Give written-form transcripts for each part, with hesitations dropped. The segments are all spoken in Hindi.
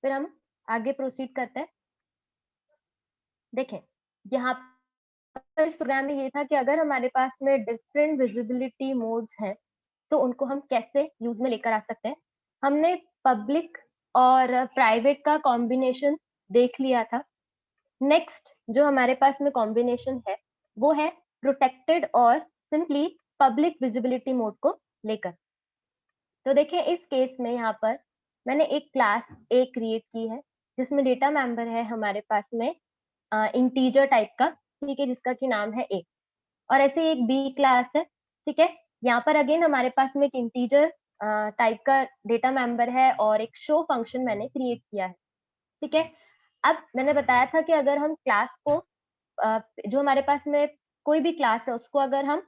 फिर हम आगे प्रोसीड करते हैं। देखें, यहाँ पर इस प्रोग्राम में ये था कि अगर हमारे पास में डिफरेंट विजिबिलिटी मोड्स हैं, तो उनको हम कैसे यूज़ में लेकर आ सकते हैं। हमने पब्लिक और प्राइवेट का कॉम्बिनेशन देख लिया था। नेक्स्ट जो हमारे पास में कॉम्बिनेशन है, वो है प्रोटेक्टेड और सिंपली पब्लिक विजिबिलिटी मोड को लेकर। तो देखिए इस केस में यहाँ पर मैंने एक क्लास ए क्रिएट की है, जिसमें डेटा मेंबर है हमारे पास में इंटीजर टाइप का, ठीक है, जिसका कि नाम है ए। और ऐसे ही एक बी क्लास है, ठीक है। यहाँ पर अगेन हमारे पास में एक इंटीजर टाइप का डेटा मेंबर है और एक शो फंक्शन मैंने क्रिएट किया है, ठीक है। अब मैंने बताया था कि अगर हम क्लास को जो हमारे पास में कोई भी क्लास है, उसको अगर हम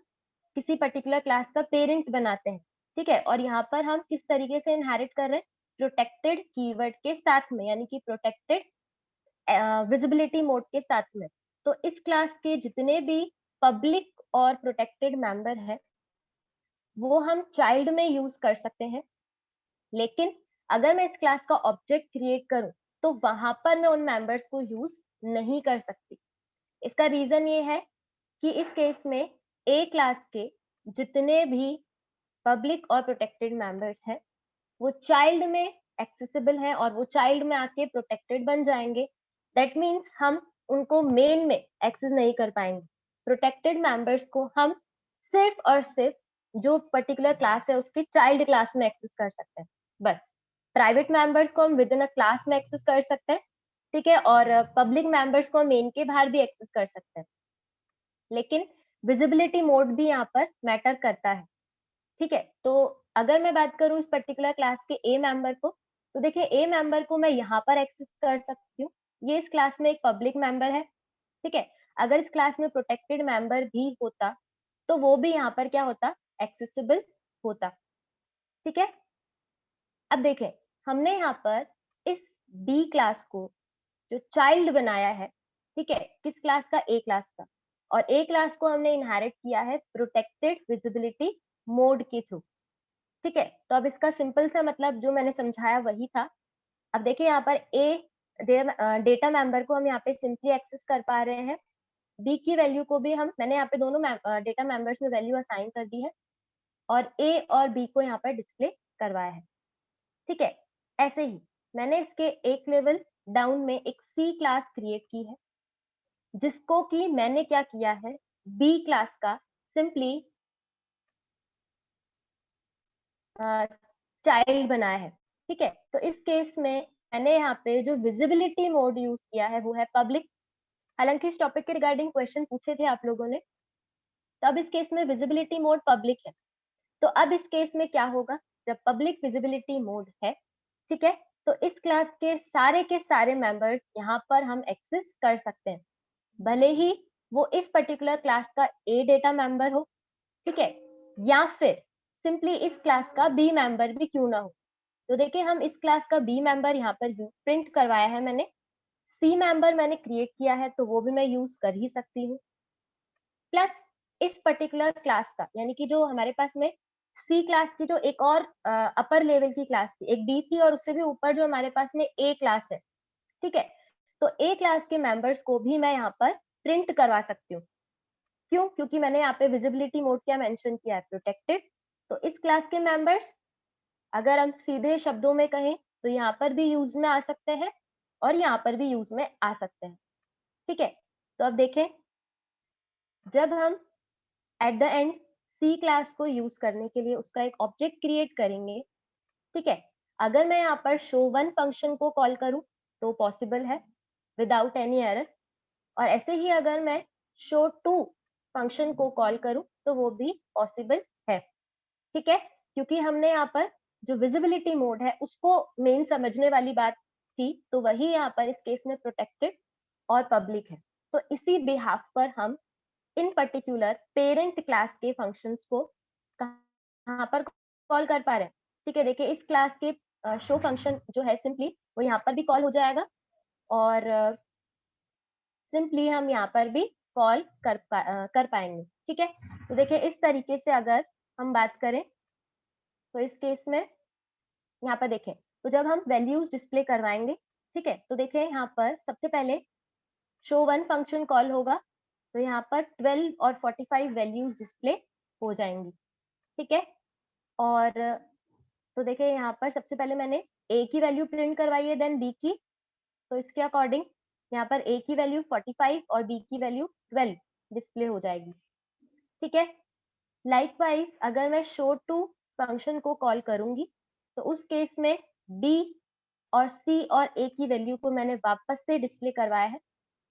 किसी पर्टिकुलर क्लास का पेरेंट बनाते हैं, ठीक है? और यहाँ पर हम किस तरीके से इनहेरिट कर रहे हैं? प्रोटेक्टेड कीवर्ड के साथ में, यानी कि प्रोटेक्टेड विजिबिलिटी मोड के साथ में। तो इस क्लास के जितने भी पब्लिक और प्रोटेक्टेड मेंबर हैं, वो हम चाइल्ड में यूज़ कर सकते हैं। लेकिन अगर मैं इस क्लास का ऑब्जेक्ट क्रिएट करूँ, तो वहाँ पर मैं उन मेंबर्स को यूज़ नहीं कर सकती। इसका रीज़न ये है कि इस केस में ए क्लास के जितने भी पब्लिक और प्रोटेक्टेड मेंबर्स हैं, वो चाइल्ड में एक्सेसिबल हैं और वो चाइल्ड में आके प्रोटेक्टेड बन जाएँगे। दैट मीन्स हम उनको मेन में एक्सेस नहीं कर पाएँगे। प्रोटेक्टेड मेंबर्स को हम सिर्फ़ और सिर्फ़ जो पर्टिकुलर क्लास है उसके चाइल्ड क्लास में एक्सेस कर सकते हैं, बस। प्राइवेट मेंबर्स को हम विदिन अ क्लास में एक्सेस कर सकते हैं, ठीक है? और पब्लिक मेंबर्स को हम मेन के बाहर भी एक्सेस कर सकते हैं। लेकिन विजिबिलिटी मोड भी यहाँ पर मैटर करता है, ठीक है? तो अगर मैं बात करूँ इस पर्टिकुलर क्लास के ए मेंबर को, तो देखिए ए मेंबर को मैं यहाँ पर एक्सेस कर सकती हूँ। ये इस क्लास में एक पब्लिक मेंबर है, ठीक है? अगर इस क्लास में प्रोटेक्टेड मेंबर भी होता, तो वो भी यहाँ पर क्या होता? एक्सेसिबल होता, ठीक है? अब देखें, हमने यहाँ पर इस बी क्लास को जो चाइल्ड बनाया है, ठीक है? किस क्लास का? ए क्लास का। और ए क्लास को हमने इनहेरिट किया है प्रोटेक्टेड विजिबिलिटी मोड के थ्रू, ठीक है? तो अब इसका सिंपल सा मतलब जो मैंने समझाया वही था। अब देखिए यहाँ पर डेटा मेंबर को हम यहाँ पे सिंपली एक्सेस कर पा रहे हैं। बी की वैल्यू को भी मैंने यहाँ पे दोनों डेटा मेंबर्स में वैल्यू असाइन कर दी है और ए और बी को यहाँ पर डिस्प्ले करवाया है, ठीक है? ऐसे ही मैंने इसके एक लेवल डाउन में एक सी क्लास क्रिएट की है, जिसको कि मैंने क्या किया है, बी क्लास का सिंपली चाइल्ड बनाया है, ठीक है? तो इस केस में मैंने यहाँ पे जो विजिबिलिटी मोड यूज़ किया है वो है पब्लिक। हालाँकि इस टॉपिक के रिगार्डिंग क्वेश्चन पूछे थे आप लोगों ने, तो अब इस केस में विजिबिलिटी मोड पब्लिक है। तो अब इस केस में क्या होगा, जब पब्लिक विजिबिलिटी मोड है, ठीक है? तो इस क्लास के सारे मेंबर्स यहाँ पर हम एक्सेस कर सकते हैं। भले ही वो इस पर्टिकुलर क्लास का ए डेटा मेंबर हो, ठीक है? या फिर सिंपली इस क्लास का बी मेंबर भी क्यों ना हो। तो देखिए हम इस क्लास का बी मेंबर यहाँ पर प्रिंट करवाया है मैंने, सी मेंबर मैंने क्रिएट किया है तो वो भी मैं यूज़ कर ही सकती हूँ। प्लस इस पर्टिकुलर क्लास का, यानी कि जो हमारे पास में सी क्लास की जो एक और अपर लेवल की क्लास थी, एक बी थी और उससे भी ऊपर जो हमारे पास में ए क्लास है, ठीक है? तो ए क्लास के मेंबर्स को भी मैं यहाँ पर प्रिंट करवा सकती हूँ। क्यों? क्योंकि मैंने यहाँ पे विजिबिलिटी मोड क्या मेंशन किया है, प्रोटेक्टेड। तो इस क्लास के मेंबर्स अगर हम सीधे शब्दों में कहें तो यहाँ पर भी यूज़ में आ सकते हैं और यहाँ पर भी यूज़ में आ सकते हैं, ठीक है? तो अब देखें, जब हम at the end C class को यूज़ करने के लिए उसका एक ऑब्जेक्ट क्रिएट करेंगे, ठीक है? अगर मैं यहाँ पर शो वन फंक्शन को कॉल करूँ तो पॉसिबल है विदाउट एनी एरर, और ऐसे ही अगर मैं शो टू फंक्शन को कॉल करूँ तो वो भी पॉसिबल है, ठीक है? क्योंकि हमने यहाँ पर जो विजिबिलिटी मोड है उसको मेन समझने वाली बात थी, तो वही यहाँ पर इस केस में प्रोटेक्टेड और पब्लिक है। तो इसी बिहाफ पर हम इन पर्टिकुलर पेरेंट क्लास के फंक्शंस को कहाँ पर कॉल कर पा रहे हैं, ठीक है? देखिए इस क्लास के शो फंक्शन जो है सिंपली वो यहाँ पर भी कॉल हो जाएगा और सिंपली हम यहाँ पर भी कॉल कर पाएँगे, ठीक है? तो देखिए इस तरीके से अगर हम बात करें, तो इस केस में यहाँ पर देखें, तो जब हम वैल्यूज डिस्प्ले करवाएंगे, ठीक है, तो देखें यहाँ पर सबसे पहले शो वन फंक्शन कॉल होगा, तो यहाँ पर 12 और 45 वैल्यूज डिस्प्ले हो जाएंगी, ठीक है। और तो देखिए यहाँ पर सबसे पहले मैंने ए की वैल्यू प्रिंट करवाई है, देन बी की, तो इसके अकॉर्डिंग यहाँ पर ए की वैल्यू 45 और बी की वैल्यू 12 डिस्प्ले हो जाएगी, ठीक है। लाइकवाइज अगर मैं शो टू फंक्शन को कॉल करूंगी, तो उस केस में बी और सी और ए की वैल्यू को मैंने वापस से डिस्प्ले करवाया है।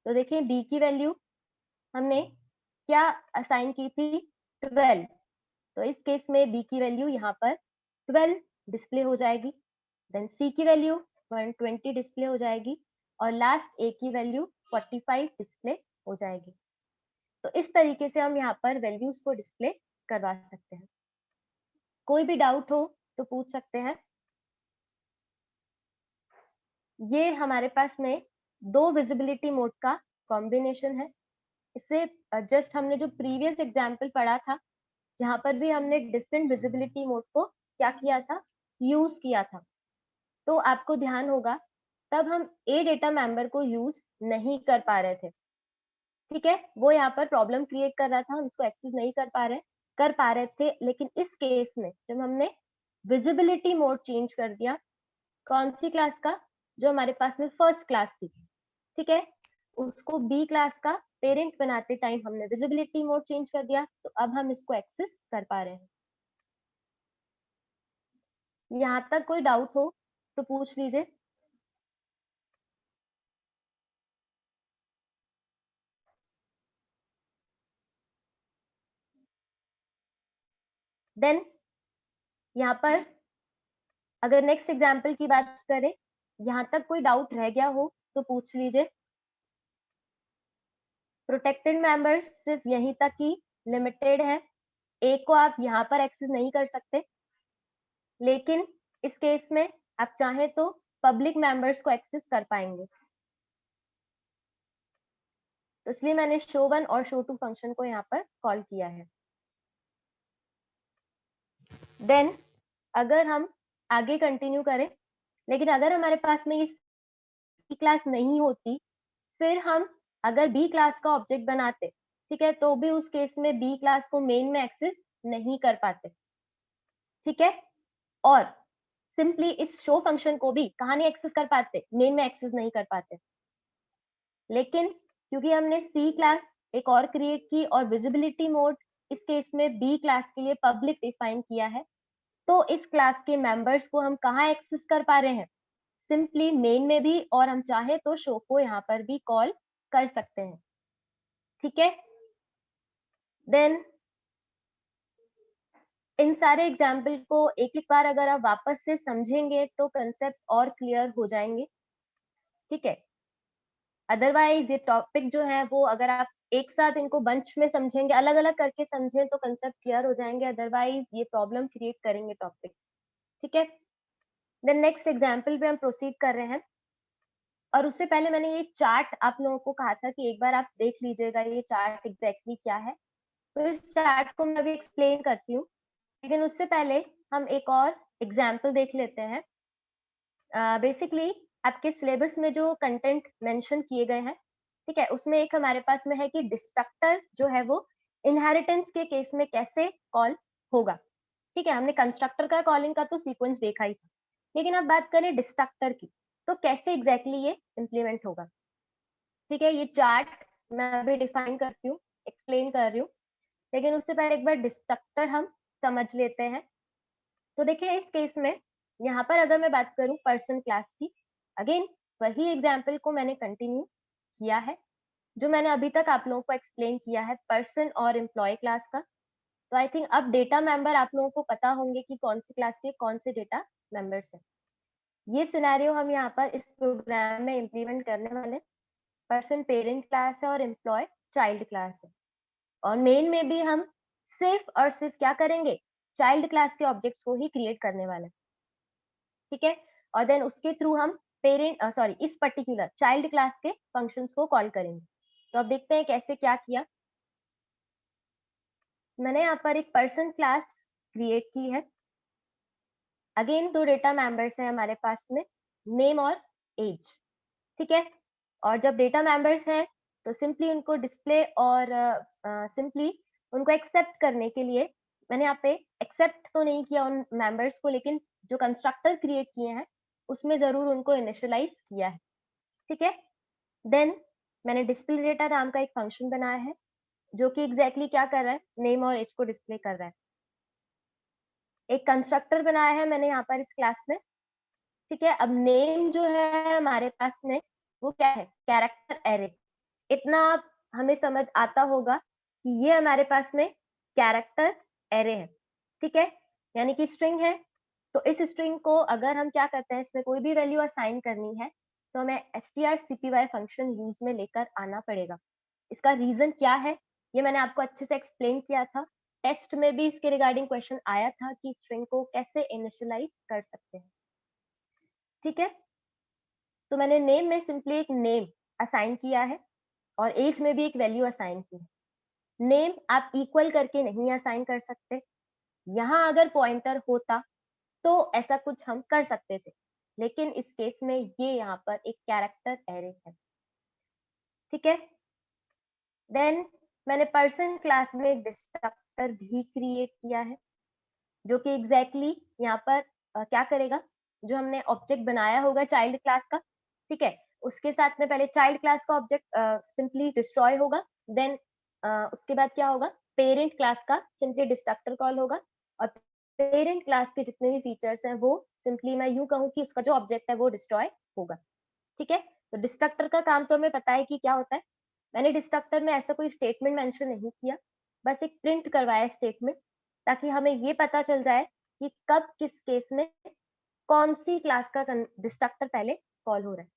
तो देखिए बी की वैल्यू हमने क्या असाइन की थी, 12, तो इस केस में बी की वैल्यू यहाँ पर 12 डिस्प्ले हो जाएगी, देन सी की वैल्यू 120 डिस्प्ले हो जाएगी, और लास्ट ए की वैल्यू 45 डिस्प्ले हो जाएगी। तो इस तरीके से हम यहाँ पर वैल्यूज को डिस्प्ले करवा सकते हैं। कोई भी डाउट हो तो पूछ सकते हैं। ये हमारे पास में दो विजिबिलिटी मोड का कॉम्बिनेशन है। इससे जस्ट हमने जो प्रीवियस एग्जाम्पल पढ़ा था, जहां पर भी हमने डिफरेंट विजिबिलिटी मोड को क्या किया था, यूज किया था, तो आपको ध्यान होगा तब हम ए डेटा मेंबर को यूज नहीं कर पा रहे थे, ठीक है। वो यहाँ पर प्रॉब्लम क्रिएट कर रहा था, हम इसको एक्सेस नहीं कर पा रहे थे। लेकिन इस केस में जब हमने विजिबिलिटी मोड चेंज कर दिया, कौन सी क्लास का, जो हमारे पास में फर्स्ट क्लास थी, ठीक है, उसको बी क्लास का पेरेंट बनाते टाइम हमने विजिबिलिटी मोड चेंज कर दिया, तो अब हम इसको एक्सेस कर पा रहे हैं। यहाँ तक कोई डाउट हो तो पूछ लीजिए। देन यहाँ पर अगर नेक्स्ट एग्जाम्पल की बात करें, यहाँ तक कोई डाउट रह गया हो तो पूछ लीजिए। प्रोटेक्टेड मेंबर्स सिर्फ यहीं तक ही लिमिटेड है, ए को आप यहाँ पर एक्सेस नहीं कर सकते, लेकिन इस केस में आप चाहें तो पब्लिक मेंबर्स को एक्सेस कर पाएंगे। तो इसलिए मैंने शो वन और शो टू फंक्शन को यहाँ पर कॉल किया है। देन अगर हम आगे कंटिन्यू करें, लेकिन अगर हमारे पास में ये क्लास नहीं होती, फिर हम अगर बी क्लास का ऑब्जेक्ट बनाते, ठीक है, तो भी उस केस में बी क्लास को मेन में एक्सेस नहीं कर पाते, ठीक है। और सिंपली इस शो फंक्शन को भी कहाँ नहीं एक्सेस कर पाते, मेन में एक्सेस नहीं कर पाते। लेकिन क्योंकि हमने सी क्लास एक और क्रिएट की और विजिबिलिटी मोड इस केस में बी क्लास के लिए पब्लिक डिफाइन किया है, तो इस क्लास के मेंबर्स को हम कहाँ एक्सेस कर पा रहे हैं, सिंपली मेन में भी, और हम चाहे तो शो को यहाँ पर भी कॉल कर सकते हैं, ठीक है। देन इन सारे एग्जाम्पल को एक एक बार अगर आप वापस से समझेंगे तो कंसेप्ट और क्लियर हो जाएंगे, ठीक है। अदरवाइज ये टॉपिक जो है वो अगर आप एक साथ इनको बंच में समझेंगे, अलग अलग करके समझें, तो कंसेप्ट क्लियर हो जाएंगे, अदरवाइज ये प्रॉब्लम क्रिएट करेंगे टॉपिक्स, ठीक है। देन नेक्स्ट एग्जाम्पल पे हम प्रोसीड कर रहे हैं, और उससे पहले मैंने ये चार्ट आप लोगों को कहा था कि एक बार आप देख लीजिएगा ये चार्ट एग्जैक्टली क्या है। तो इस चार्ट को मैं अभी एक्सप्लेन करती हूँ, लेकिन उससे पहले हम एक और एग्जाम्पल देख लेते हैं। बेसिकली आपके सिलेबस में जो कंटेंट मेंशन किए गए हैं, ठीक है, उसमें एक हमारे पास में है कि डिस्ट्रक्टर जो है वो इनहेरिटेंस के केस में कैसे कॉल होगा, ठीक है। हमने कंस्ट्रक्टर का कॉलिंग का तो सीक्वेंस देखा ही था, लेकिन अब बात करें डिस्ट्रक्टर की, तो कैसे एग्जैक्टली ये इम्प्लीमेंट होगा, ठीक है। ये चार्ट मैं अभी डिफाइन करती हूँ, एक्सप्लेन कर रही हूँ, लेकिन उससे पहले एक बार डिस्ट्रक्टर हम समझ लेते हैं। तो देखिए इस केस में यहाँ पर अगर मैं बात करूँ पर्सन क्लास की, अगेन वही एग्जाम्पल को मैंने कंटिन्यू किया है जो मैंने अभी तक आप लोगों को एक्सप्लेन किया है पर्सन और एम्प्लॉय क्लास का। तो आई थिंक अब डेटा मेंबर आप लोगों को पता होंगे कि कौन सी क्लास के कौन से डेटा मेंबर्स हैं। ये सिनेरियो हम यहाँ पर इस प्रोग्राम में इम्प्लीमेंट करने वाले। पर्सन पेरेंट क्लास है और एम्प्लॉय चाइल्ड क्लास है, और मेन में भी हम सिर्फ और सिर्फ क्या करेंगे, चाइल्ड क्लास के ऑब्जेक्ट्स को ही क्रिएट करने वाले, ठीक है। और देन उसके थ्रू हम पेरेंट सॉरी इस पर्टिकुलर चाइल्ड क्लास के फंक्शंस को कॉल करेंगे। तो अब देखते हैं कैसे क्या किया। मैंने यहाँ पर एक पर्सन क्लास क्रिएट की है। अगेन 2 डेटा मेंबर्स हैं हमारे पास में, नेम और एज, ठीक है? और जब डेटा मेंबर्स हैं, तो सिंपली उनको डिस्प्ले और सिंपली उनको एक्सेप्ट करने के लिए मैंने यहाँ पे एक्सेप्ट तो नहीं किया उन मेंबर्स को, लेकिन जो कंस्ट्रक्टर क्रिएट किए हैं, उसमें ज़रूर उनको इनिशियलाइज़ किया है, ठीक है? देन मैंने डिस्प्ले डेटा नाम का एक फंक्शन बनाया है, जो कि एग्ज़ैक्टली क्या कर रहा है, नेम और एज को डिस्प्ले कर रहा है। एक कंस्ट्रक्टर बनाया है मैंने यहाँ पर इस क्लास में, ठीक है? अब नेम जो है हमारे पास में, वो क्या है? Character array. इतना हमें समझ आता होगा कि ये हमारे पास में कैरेक्टर एरे है, ठीक है? यानी कि स्ट्रिंग है, तो इस स्ट्रिंग को अगर हम क्या करते हैं, इसमें कोई भी वैल्यू असाइन करनी है, तो हमें strcpy फंक्शन यूज़ में लेकर आना पड़ेगा। इसका रीज़न क्या है, ये मैंने आपको अच्छे से एक्सप्लेन किया था। टेस्ट में भी इसके रिगार्डिंग क्वेश्चन आया था कि स्ट्रिंग को कैसे इनिशियलाइज़ कर सकते हैं, ठीक है? तो मैंने नेम में सिंपली एक नेम असाइन किया है और एज में भी एक वैल्यू असाइन की है। नेम आप इक्वल करके नहीं असाइन कर सकते। यहाँ अगर पॉइंटर होता तो ऐसा कुछ हम कर सकते थे, लेकिन इस केस में ये यहाँ पर एक कैरेक्टर एरे है, ठीक है? देन मैंने पर्सन क्लास में एक डिस्ट्रक्टर भी क्रिएट किया है, जो कि एग्जैक्टली यहाँ पर क्या करेगा, जो हमने ऑब्जेक्ट बनाया होगा चाइल्ड क्लास का, ठीक है? उसके साथ में पहले चाइल्ड क्लास का ऑब्जेक्ट सिंपली डिस्ट्रॉय होगा, देन उसके बाद क्या होगा, पेरेंट क्लास का सिंपली डिस्ट्रक्टर कॉल होगा और पेरेंट क्लास के जितने भी फीचर्स हैं वो सिंपली मैं यूँ कहूँ कि उसका जो ऑब्जेक्ट है वो डिस्ट्रॉय होगा, ठीक है? तो डिस्ट्रक्टर का काम तो हमें पता है कि क्या होता है। मैंने डिस्ट्रक्टर में ऐसा कोई स्टेटमेंट मेंशन नहीं किया, बस एक प्रिंट करवाया स्टेटमेंट, ताकि हमें ये पता चल जाए कि कब किस केस में कौन-सी क्लास का डिस्ट्रक्टर पहले कॉल हो रहा है।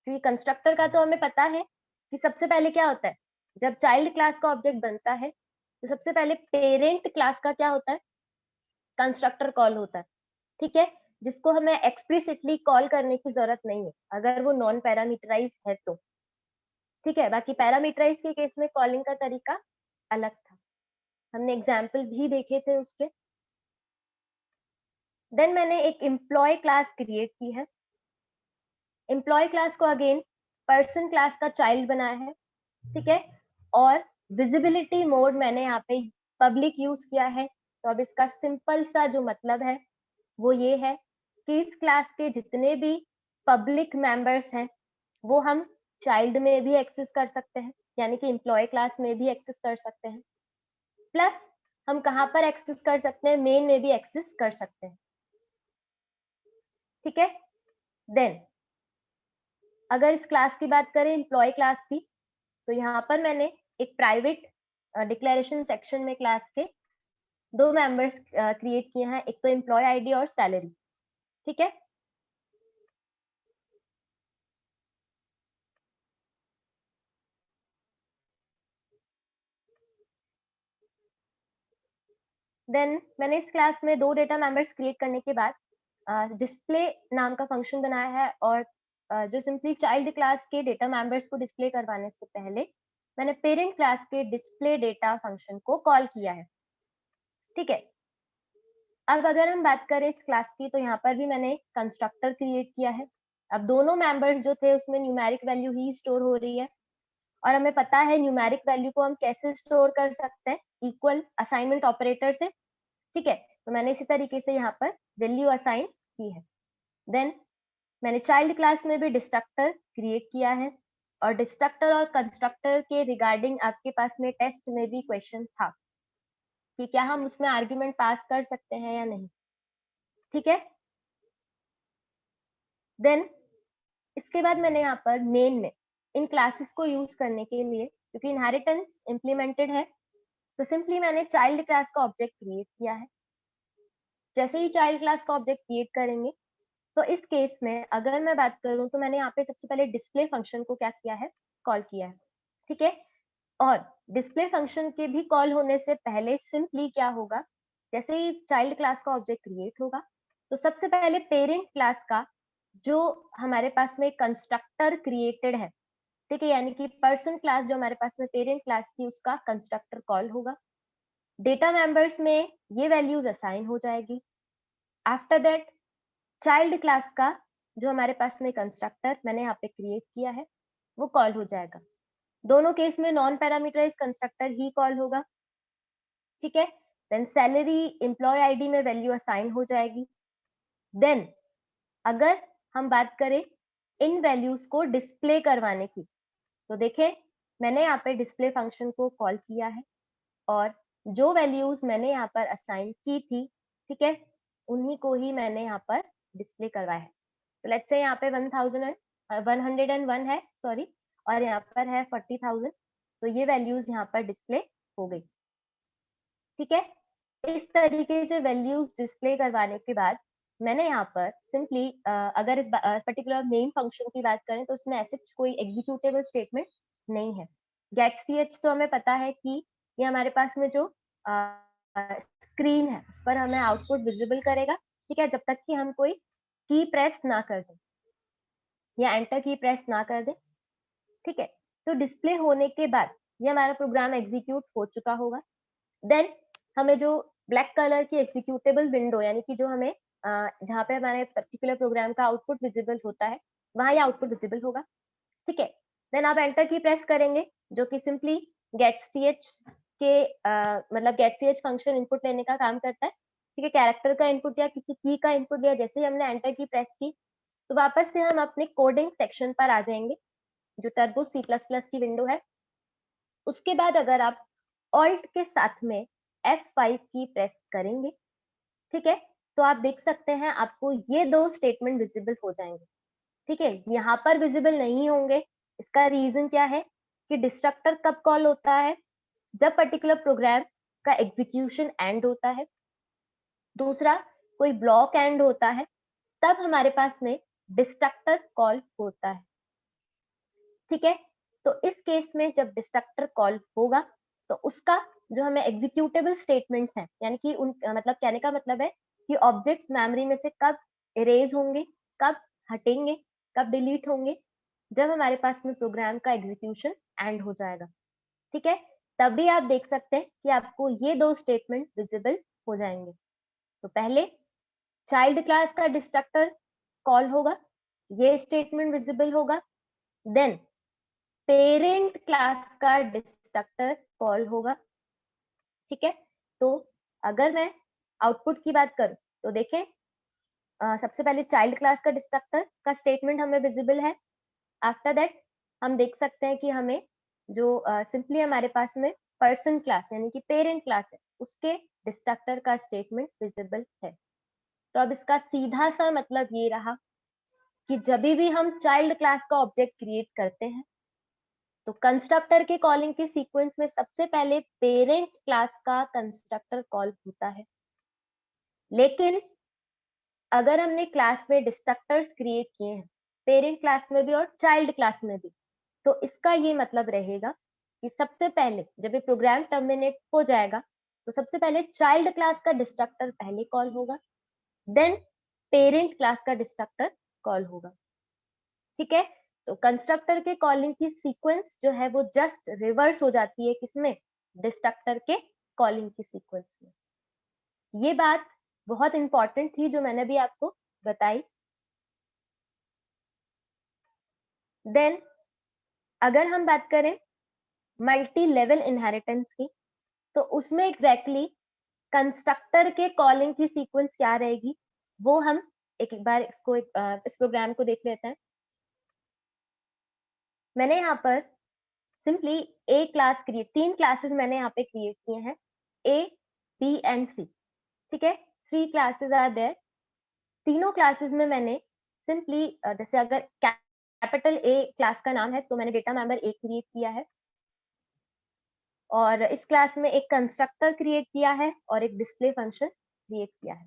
क्योंकि कंस्ट्रक्टर का तो हमें पता है कि सबसे पहले क्या होता है, जब चाइल्ड क्लास का ऑब्जेक्ट बनता है, तो सबसे पहले पेरेंट क्लास का क्या होता है, कंस्ट्रक्टर कॉल होता है, ठीक है? जिसको हमें एक्सप्लिसिटली कॉल करने की ज़रूरत नहीं है, अगर वो नॉन पैरामीटराइज्ड है तो, ठीक है? बाकी पैरामीटराइज़ के केस में कॉलिंग का तरीका अलग था। हमने एग्ज़ाम्पल भी देखे थे उसके। देन मैंने एक एम्प्लॉयी क्लास क्रिएट की है। एम्प्लॉयी क्लास को अगेन पर्सन क्लास का चाइल्ड बनाया है, ठीक है? और विजिबिलिटी मोड मैंने यहाँ पे पब्लिक यूज़ किया है, तो अब इसका सिंपल सा जो मतलब है, वो ये है कि इस क्लास के जितने भी पब्लिक मेंबर्स हैं, वो हम चाइल्ड में भी एक्सेस कर सकते हैं, यानी कि एम्प्लॉयी क्लास में भी एक्सेस कर सकते हैं। प्लस हम कहाँ पर एक्सेस कर सकते हैं, मेन में भी एक्सेस कर सकते हैं, ठीक है? देन अगर इस क्लास की बात करें एम्प्लॉयी क्लास की, तो यहाँ पर मैंने एक प्राइवेट डिक्लेरेशन सेक्शन में क्लास के 2 मेंबर्स क्रिएट किए हैं, एक तो एम्प्लॉयी आईडी और सैलरी, ठीक है? देन मैंने इस क्लास में 2 डेटा मेंबर्स क्रिएट करने के बाद डिस्प्ले नाम का फंक्शन बनाया है और जो सिंपली चाइल्ड क्लास के डेटा मेंबर्स को डिस्प्ले करवाने से पहले मैंने पेरेंट क्लास के डिस्प्ले डेटा फंक्शन को कॉल किया है, ठीक है? अब अगर हम बात करें इस क्लास की, तो यहाँ पर भी मैंने कंस्ट्रक्टर क्रिएट किया है। अब दोनों मेंबर्स जो थे उसमें न्यूमेरिक वैल्यू ही स्टोर हो रही है और हमें पता है न्यूमेरिक वैल्यू को हम कैसे स्टोर कर सकते हैं, इक्वल असाइनमेंट ऑपरेटर से, ठीक है? तो मैंने इसी तरीके से यहाँ पर वैल्यू असाइन की है। देन मैंने चाइल्ड क्लास में भी डिस्ट्रक्टर क्रिएट किया है और डिस्ट्रक्टर और कंस्ट्रक्टर के रिगार्डिंग आपके पास में टेस्ट में भी क्वेश्चन था कि क्या हम उसमें आर्ग्यूमेंट पास कर सकते हैं या नहीं, ठीक है? देन इसके बाद मैंने यहाँ पर मेन में इन क्लासेस को यूज करने के लिए, क्योंकि इनहेरिटेंस इम्प्लीमेंटेड है, तो सिंपली मैंने चाइल्ड क्लास का ऑब्जेक्ट क्रिएट किया है। जैसे ही चाइल्ड क्लास का ऑब्जेक्ट क्रिएट करेंगे, तो इस केस में अगर मैं बात करूँ तो मैंने यहाँ पे सबसे पहले डिस्प्ले फंक्शन को क्या किया है, कॉल किया है, ठीक है? और डिस्प्ले फंक्शन के भी कॉल होने से पहले सिंपली क्या होगा, जैसे ही चाइल्ड क्लास का ऑब्जेक्ट क्रिएट होगा, तो सबसे पहले पेरेंट क्लास का जो हमारे पास में कंस्ट्रक्टर क्रिएटेड है, ठीक है? यानी कि पर्सन क्लास जो हमारे पास में पेरेंट क्लास थी उसका कंस्ट्रक्टर कॉल होगा। डेटा मेंबर्स में ये वैल्यूज असाइन हो जाएगी। आफ्टर दैट चाइल्ड क्लास का जो हमारे पास में कंस्ट्रक्टर मैंने यहाँ पे क्रिएट किया है वो कॉल हो जाएगा। दोनों केस में नॉन पैरामीटराइज्ड कंस्ट्रक्टर ही कॉल होगा, ठीक है। देन सैलरी एम्प्लॉय आईडी में वैल्यू असाइन हो जाएगी। देन अगर हम बात करें इन वैल्यूज को डिस्प्ले करवाने की, तो देखें मैंने यहाँ पे डिस्प्ले फंक्शन को कॉल किया है और जो वैल्यूज मैंने यहाँ पर असाइन की थी, ठीक है, उन्हीं को ही मैंने यहाँ पर डिस्प्ले करवाया है। तो लेट्स से यहाँ पे 101 है, सॉरी, और यहाँ पर है 40,000, तो ये वैल्यूज यहाँ पर डिस्प्ले हो गई, ठीक है। इस तरीके से वैल्यूज डिस्प्ले करवाने के बाद मैंने यहाँ पर सिंपली अगर इस पर्टिकुलर मेन फंक्शन की बात करें तो उसमें ऐसे कोई एग्जीक्यूटेबल स्टेटमेंट नहीं है। गेट ch तो हमें पता है कि ये हमारे पास में जो स्क्रीन है उस पर हमें आउटपुट विजिबल करेगा, ठीक है, जब तक कि हम कोई की प्रेस ना कर दें या एंटर की प्रेस ना कर दें, ठीक है। तो डिस्प्ले होने के बाद ये हमारा प्रोग्राम एग्जीक्यूट हो चुका होगा। देन हमें जो ब्लैक कलर की एग्जीक्यूटेबल विंडो यानी कि जो हमें जहाँ पे हमारे पर्टिकुलर प्रोग्राम का आउटपुट विजिबल होता है वहां ये आउटपुट विजिबल होगा, ठीक है। देन आप एंटर की प्रेस करेंगे जो कि सिंपली गेट ch के मतलब गेट ch फंक्शन इनपुट लेने का काम करता है, ठीक है। कैरेक्टर का इनपुट या किसी की का इनपुट लिया, जैसे ही हमने एंटर की प्रेस की तो वापस से हम अपने कोडिंग सेक्शन पर आ जाएंगे जो टर्बो C++ की विंडो है। उसके बाद अगर आप ऑल्ट के साथ में F5 की प्रेस करेंगे, ठीक है, तो आप देख सकते हैं आपको ये दो स्टेटमेंट विजिबल हो जाएंगे, ठीक है। यहाँ पर विजिबल नहीं होंगे, इसका रीजन क्या है कि डिस्ट्रक्टर कब कॉल होता है, जब पर्टिकुलर प्रोग्राम का एग्जीक्यूशन एंड होता है, दूसरा कोई ब्लॉक एंड होता है, तब हमारे पास में डिस्ट्रक्टर कॉल होता है, ठीक है। तो इस केस में जब डिस्ट्रक्टर कॉल होगा तो उसका जो हमें एग्जीक्यूटेबल स्टेटमेंट्स हैं, यानी कि उन मतलब कहने का मतलब है कि ऑब्जेक्ट्स मेमोरी में से कब इरेज होंगे, कब हटेंगे, कब डिलीट होंगे, जब हमारे पास में प्रोग्राम का एग्जीक्यूशन एंड हो जाएगा, ठीक है। तभी आप देख सकते हैं कि आपको ये दो स्टेटमेंट विजिबल हो जाएंगे। तो पहले चाइल्ड क्लास का डिस्ट्रक्टर कॉल होगा, ये स्टेटमेंट विजिबल होगा। देन पेरेंट क्लास का डिस्ट्रक्टर कॉल होगा, ठीक है। तो अगर मैं आउटपुट की बात करूं तो देखें सबसे पहले चाइल्ड क्लास का डिस्ट्रक्टर का स्टेटमेंट हमें विजिबल है। आफ्टर दैट हम देख सकते हैं कि हमें जो सिंपली हमारे पास में पर्सन क्लास यानी कि पेरेंट क्लास है उसके डिस्ट्रक्टर का स्टेटमेंट विजिबल है। तो अब इसका सीधा सा मतलब ये रहा कि जब भी हम चाइल्ड क्लास का ऑब्जेक्ट क्रिएट करते हैं तो कंस्ट्रक्टर के कॉलिंग के सीक्वेंस में सबसे पहले पेरेंट क्लास का कंस्ट्रक्टर कॉल होता है। लेकिन अगर हमने क्लास में डिस्ट्रक्टर्स क्रिएट किए हैं पेरेंट क्लास में भी और चाइल्ड क्लास में भी, तो इसका ये मतलब रहेगा कि सबसे पहले जब ये प्रोग्राम टर्मिनेट हो जाएगा तो सबसे पहले चाइल्ड क्लास का डिस्ट्रक्टर पहले कॉल होगा, देन पेरेंट क्लास का डिस्ट्रक्टर कॉल होगा, ठीक है। तो कंस्ट्रक्टर के कॉलिंग की सीक्वेंस जो है वो जस्ट रिवर्स हो जाती है किसमें, डिस्ट्रक्टर के कॉलिंग की सीक्वेंस में। ये बात बहुत इंपॉर्टेंट थी जो मैंने भी आपको बताई। देन अगर हम बात करें मल्टी लेवल इनहेरिटेंस की, तो उसमें एग्जैक्टली कंस्ट्रक्टर के कॉलिंग की सीक्वेंस क्या रहेगी वो हम एक बार इसको इस प्रोग्राम को देख लेते हैं। मैंने यहाँ पर सिंपली ए क्लास क्रिएट, 3 क्लासेस मैंने यहाँ पे क्रिएट किए हैं, ए बी एंड सी, ठीक है। 3 क्लासेस आर देयर। तीनों क्लासेस में मैंने सिंपली जैसे अगर कैपिटल ए क्लास का नाम है तो मैंने डेटा मेंबर ए क्रिएट किया है और इस क्लास में एक कंस्ट्रक्टर क्रिएट किया है और एक डिस्प्ले फंक्शन क्रिएट किया है,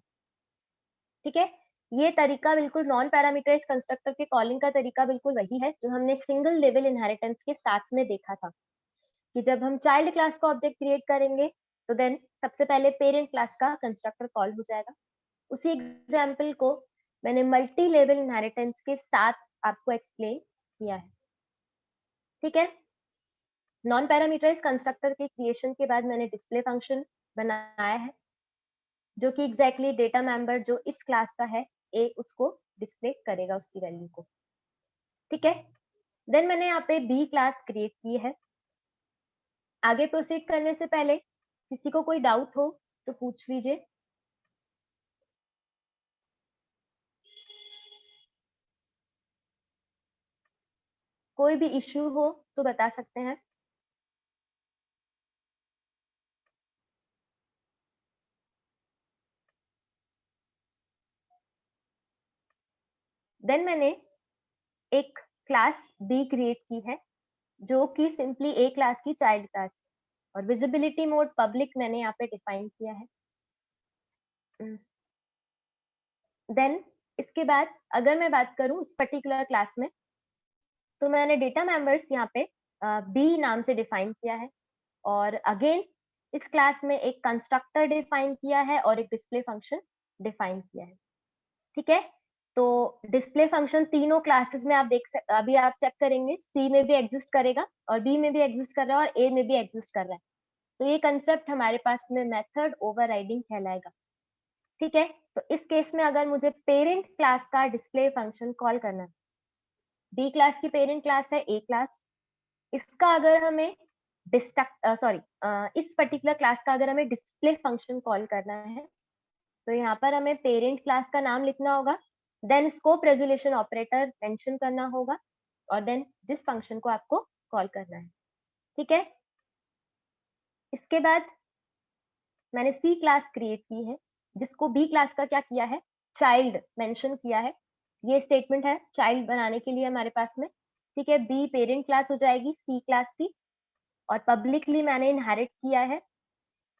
ठीक है। ये तरीका बिल्कुल नॉन पैरामीटराइज्ड कंस्ट्रक्टर के कॉलिंग का तरीका बिल्कुल वही है जो हमने सिंगल लेवल इनहेरिटेंस के साथ में देखा था कि जब हम चाइल्ड क्लास का ऑब्जेक्ट क्रिएट करेंगे तो देन सबसे पहले पेरेंट क्लास का कंस्ट्रक्टर कॉल हो जाएगा। उसी एग्जाम्पल को मैंने मल्टी लेवल इनहेरिटेंस के साथ आपको एक्सप्लेन किया है, ठीक है। नॉन पैरामीटराइज्ड कंस्ट्रक्टर के क्रिएशन के बाद मैंने डिस्प्ले फंक्शन बनाया है जो कि एग्जैक्टली डेटा मेंबर जो इस क्लास का है ए उसको डिस्प्ले करेगा उसकी वैल्यू को। ठीक है, देन मैंने यहाँ पे बी क्लास क्रिएट की है। आगे प्रोसीड करने से पहले किसी को कोई डाउट हो तो पूछ लीजिए। कोई भी इश्यू हो तो बता सकते हैं। देन मैंने एक क्लास बी क्रिएट की है जो कि सिंपली ए क्लास की चाइल्ड क्लास है, और विजिबिलिटी मोड पब्लिक मैंने यहाँ पे डिफाइन किया है। देन इसके बाद अगर मैं बात करूं इस पर्टिकुलर क्लास में, तो मैंने डेटा मेंबर्स यहाँ पे बी नाम से डिफाइन किया है, और अगेन इस क्लास में एक कंस्ट्रक्टर डिफाइन किया है और एक डिस्प्ले फंक्शन डिफाइन किया है। ठीक है, तो डिस्प्ले फंक्शन तीनों क्लासेस में आप अभी आप चेक करेंगे सी में भी एग्जिस्ट करेगा और बी में भी एग्जिस्ट कर रहा है और ए में भी एग्जिस्ट कर रहा है। तो ये कंसेप्ट हमारे पास में मेथड ओवरराइडिंग कहलाएगा। ठीक है, तो इस केस में अगर मुझे पेरेंट क्लास का डिस्प्ले फंक्शन कॉल करना है, बी क्लास की पेरेंट क्लास है ए क्लास, इसका अगर हमें इस पर्टिकुलर क्लास का अगर हमें डिस्प्ले फंक्शन कॉल करना है, तो यहाँ पर हमें पेरेंट क्लास का नाम लिखना होगा, then scope resolution operator mention करना होगा, और देन जिस फंक्शन को आपको कॉल करना है। ठीक है, इसके बाद मैंने सी क्लास क्रिएट की है जिसको बी क्लास का क्या किया है, चाइल्ड मेंशन किया है। ये स्टेटमेंट है चाइल्ड बनाने के लिए हमारे पास में। ठीक है, बी पेरेंट क्लास हो जाएगी सी क्लास की, और पब्लिकली मैंने इनहेरिट किया है,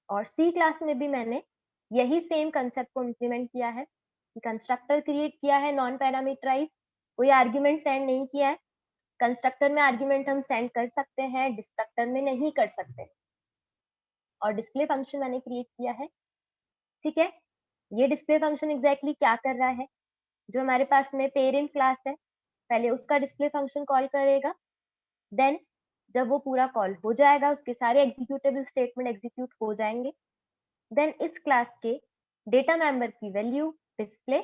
और सी क्लास में भी मैंने यही सेम कंसेप्ट को इम्प्लीमेंट किया है कि कंस्ट्रक्टर क्रिएट किया है नॉन पैरामीटराइज, कोई आर्ग्यूमेंट सेंड नहीं किया है। कंस्ट्रक्टर में आर्ग्यूमेंट हम सेंड कर सकते हैं, डिस्ट्रक्टर में नहीं कर सकते, और डिस्प्ले फंक्शन मैंने क्रिएट किया है। ठीक है, ये डिस्प्ले फंक्शन एग्जैक्टली क्या कर रहा है, जो हमारे पास में पेरेंट क्लास है पहले उसका डिस्प्ले फंक्शन कॉल करेगा, देन जब वो पूरा कॉल हो जाएगा उसके सारे एग्जीक्यूटेबल स्टेटमेंट एग्जीक्यूट हो जाएंगे, देन इस क्लास के डेटा मेंबर की वैल्यू डिस्प्ले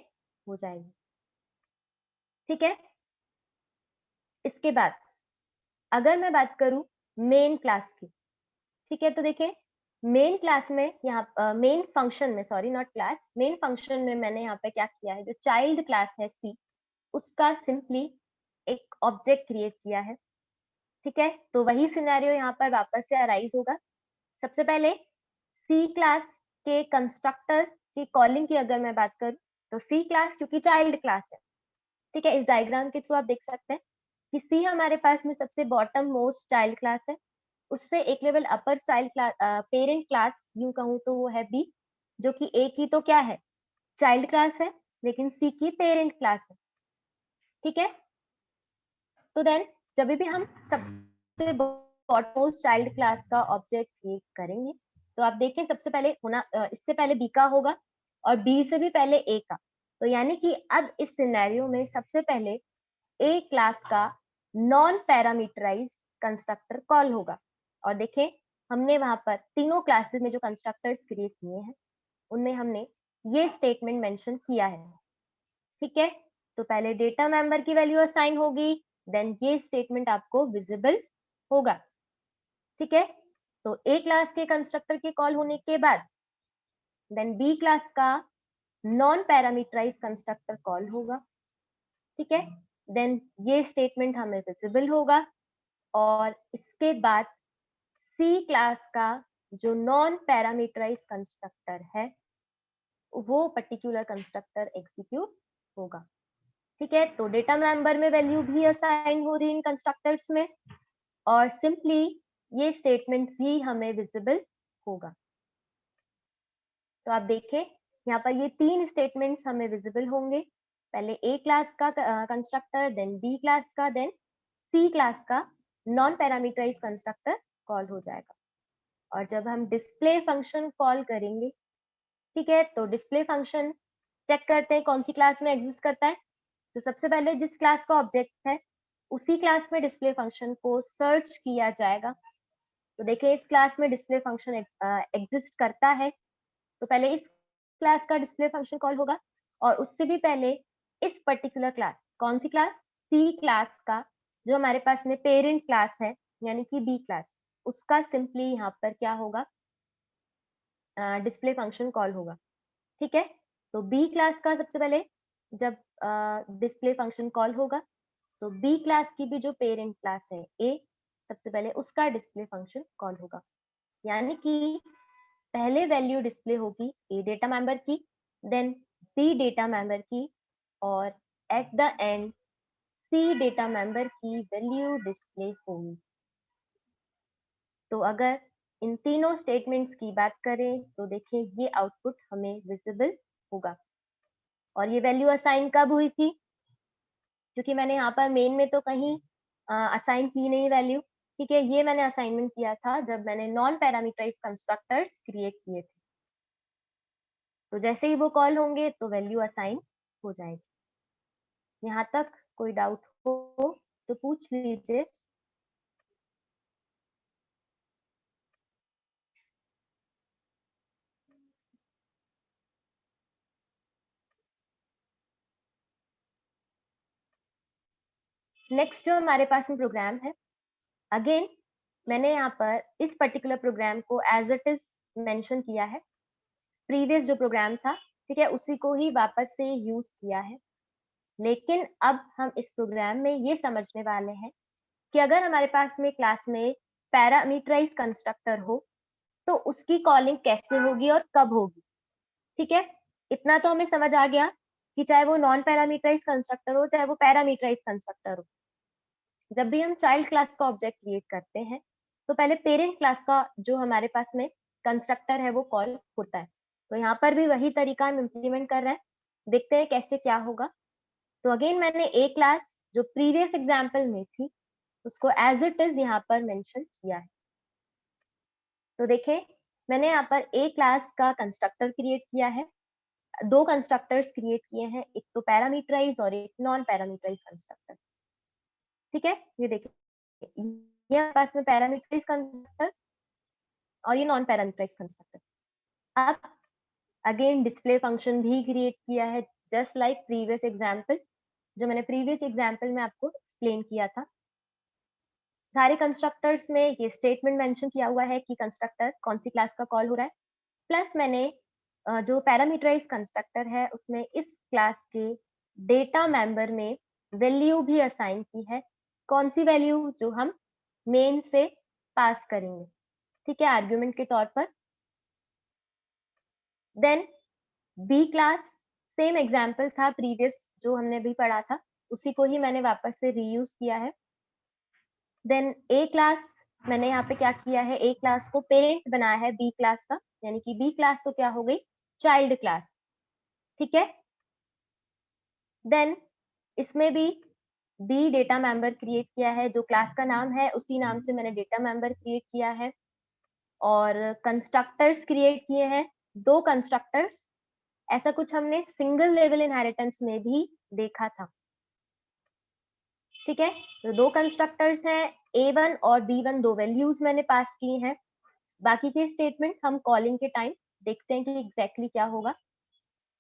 हो जाएगी। ठीक है, इसके बाद अगर मैं बात करूं मेन क्लास की, ठीक है, तो देखिए मेन क्लास में यहाँ मेन फंक्शन में, sorry not class, main function में मैंने यहाँ पे क्या किया है, जो चाइल्ड क्लास है सी उसका सिंपली एक ऑब्जेक्ट क्रिएट किया है। ठीक है, तो वही सिनेरियो यहाँ पर वापस से अराइज होगा। सबसे पहले सी क्लास के कंस्ट्रक्टर की कॉलिंग की अगर मैं बात करूं, तो सी क्लास क्योंकि चाइल्ड क्लास है, ठीक है, इस डायग्राम के थ्रू आप देख सकते हैं कि सी हमारे पास में सबसे बॉटम मोस्ट चाइल्ड क्लास है, उससे एक लेवल अपर चाइल्ड क्लास पेरेंट क्लास यूं कहूं तो वो है बी, जो कि ए की तो क्या है, चाइल्ड क्लास है, लेकिन सी की पेरेंट क्लास है। ठीक है, तो देन जब भी हम सबसे बॉटम मोस्ट चाइल्ड क्लास का ऑब्जेक्ट क्रिएट करेंगे, तो आप देखिए सबसे पहले होना इससे पहले बी का होगा और बी से भी पहले ए का, तो यानी कि अब इस सिनेरियो में सबसे पहले ए क्लास का नॉन पैरामीटराइज्ड कंस्ट्रक्टर कॉल होगा। और देखें हमने वहां पर तीनों क्लासेस में जो कंस्ट्रक्टर्स क्रिएट किए हैं उनमें हमने ये स्टेटमेंट मेंशन किया है। ठीक है, तो पहले डेटा मेंबर की वैल्यू असाइन होगी, देन ये स्टेटमेंट आपको विजिबल होगा। ठीक है, तो ए क्लास के कंस्ट्रक्टर के कॉल होने के बाद देन बी क्लास का नॉन पैरामीटराइज्ड कंस्ट्रक्टर कॉल होगा। ठीक है, देन ये स्टेटमेंट हमें विजिबल होगा, और इसके बाद सी क्लास का जो नॉन पैरामीटराइज्ड कंस्ट्रक्टर है वो पर्टिकुलर कंस्ट्रक्टर एग्जीक्यूट होगा। ठीक है, तो डेटा मेंबर में वैल्यू भी असाइन हो रही इन कंस्ट्रक्टर्स में, और सिंपली ये स्टेटमेंट भी हमें विजिबल होगा। तो आप देखें यहाँ पर ये तीन स्टेटमेंट्स हमें विजिबल होंगे, पहले ए क्लास का कंस्ट्रक्टर, देन बी क्लास का, देन सी क्लास का नॉन पैरामीटराइज कंस्ट्रक्टर कॉल हो जाएगा। और जब हम डिस्प्ले फंक्शन कॉल करेंगे, ठीक है, तो डिस्प्ले फंक्शन चेक करते हैं कौन सी क्लास में एग्जिस्ट करता है, तो सबसे पहले जिस क्लास का ऑब्जेक्ट है उसी क्लास में डिस्प्ले फंक्शन को सर्च किया जाएगा। तो देखिए इस क्लास में डिस्प्ले फंक्शन एग्जिस्ट करता है, तो पहले इस क्लास का डिस्प्ले फंक्शन कॉल होगा, और उससे भी पहले इस पर्टिकुलर क्लास, कौन सी क्लास? सी क्लास का जो हमारे पास में पेरेंट क्लास है, यानी कि बी क्लास, उसका सिंपली यहाँ पर क्या होगा, डिस्प्ले फंक्शन कॉल होगा। ठीक है, तो बी क्लास का सबसे पहले जब डिस्प्ले फंक्शन कॉल होगा, तो बी क्लास की भी जो पेरेंट क्लास है ए, सबसे पहले उसका डिस्प्ले फंक्शन कॉल होगा। यानी कि पहले वैल्यू डिस्प्ले होगी ए डेटा मेंबर की, देन बी डेटा मेंबर की, और at the end C data member की वैल्यू डिस्प्ले होगी। तो अगर इन तीनों स्टेटमेंट्स की बात करें तो देखिए ये आउटपुट हमें विजिबल होगा। और ये वैल्यू असाइन कब हुई थी? क्योंकि मैंने यहाँ पर मेन में तो कहीं असाइन की नहीं वैल्यू, ठीक है, ये मैंने असाइनमेंट किया था जब मैंने नॉन पैरामीटराइज्ड कंस्ट्रक्टर्स क्रिएट किए थे। तो जैसे ही वो कॉल होंगे तो वैल्यू असाइन हो जाएगी। यहाँ तक कोई डाउट हो तो पूछ लीजिए। नेक्स्ट जो हमारे पास में प्रोग्राम है, अगेन मैंने यहाँ पर इस पर्टिकुलर प्रोग्राम को एज इट इज मेंशन किया है। प्रीवियस जो प्रोग्राम था, ठीक है, उसी को ही वापस से यूज किया है। लेकिन अब हम इस प्रोग्राम में ये समझने वाले हैं कि अगर हमारे पास में क्लास में पैरामीटराइज कंस्ट्रक्टर हो तो उसकी कॉलिंग कैसे होगी और कब होगी। ठीक है, इतना तो हमें समझ आ गया कि चाहे वो नॉन पैरामीटराइज कंस्ट्रक्टर हो, चाहे वो पैरामीटराइज कंस्ट्रक्टर हो, जब भी हम चाइल्ड क्लास का ऑब्जेक्ट क्रिएट करते हैं तो पहले पेरेंट क्लास का जो हमारे पास में कंस्ट्रक्टर है वो कॉल होता है। तो यहाँ पर भी वही तरीका हम इम्प्लीमेंट कर रहे हैं, देखते हैं कैसे क्या होगा। तो अगेन मैंने ए क्लास जो प्रीवियस एग्जाम्पल में थी उसको एज इट इज यहाँ पर मेंशन किया है। तो देखिए मैंने यहाँ पर ए क्लास का कंस्ट्रक्टर क्रिएट किया है, दो कंस्ट्रक्टर्स क्रिएट किए हैं, एक तो पैरामीटराइज और एक नॉन पैरामीटराइज कंस्ट्रक्टर। ठीक है, ये देखिए ये हमारे पास में पैरामीटराइज कंस्ट्रक्टर और ये नॉन पैरामीटराइज कंस्ट्रक्टर। अब अगेन डिस्प्ले फंक्शन भी क्रिएट किया है, जस्ट लाइक प्रीवियस एग्जाम्पल, जो मैंने प्रीवियस एग्जाम्पल में आपको एक्सप्लेन किया था। सारे कंस्ट्रक्टर्स में ये स्टेटमेंट मेंशन किया हुआ है कि कंस्ट्रक्टर कौन सी क्लास का कॉल हो रहा है, प्लस मैंने जो पैरामीटराइज कंस्ट्रक्टर है उसमें इस क्लास के डेटा मेंबर में वैल्यू भी असाइन की है। कौन सी वैल्यू? जो हम मेन से पास करेंगे, ठीक है, आर्गुमेंट के तौर पर। Then B class, same example था प्रीवियस जो हमने भी पढ़ा था, उसी को ही मैंने वापस से रीयूज किया है। देन ए क्लास, मैंने यहाँ पे क्या किया है, ए क्लास को पेरेंट बनाया है बी क्लास का, यानी कि बी क्लास तो क्या हो गई, चाइल्ड क्लास। ठीक है, देन इसमें भी बी डेटा मेंबर क्रिएट किया है, जो क्लास का नाम है उसी नाम से मैंने डेटा मेंबर क्रिएट किया है। और कंस्ट्रक्टर्स क्रिएट किए हैं, दो कंस्ट्रक्टर्स। ऐसा कुछ हमने सिंगल लेवल इनहेरिटेंस में भी देखा था। ठीक है, तो दो कंस्ट्रक्टर्स हैं, A1 और B1, दो वैल्यूज मैंने पास की हैं। बाकी के स्टेटमेंट हम कॉलिंग के टाइम देखते हैं कि एग्जैक्टली क्या होगा।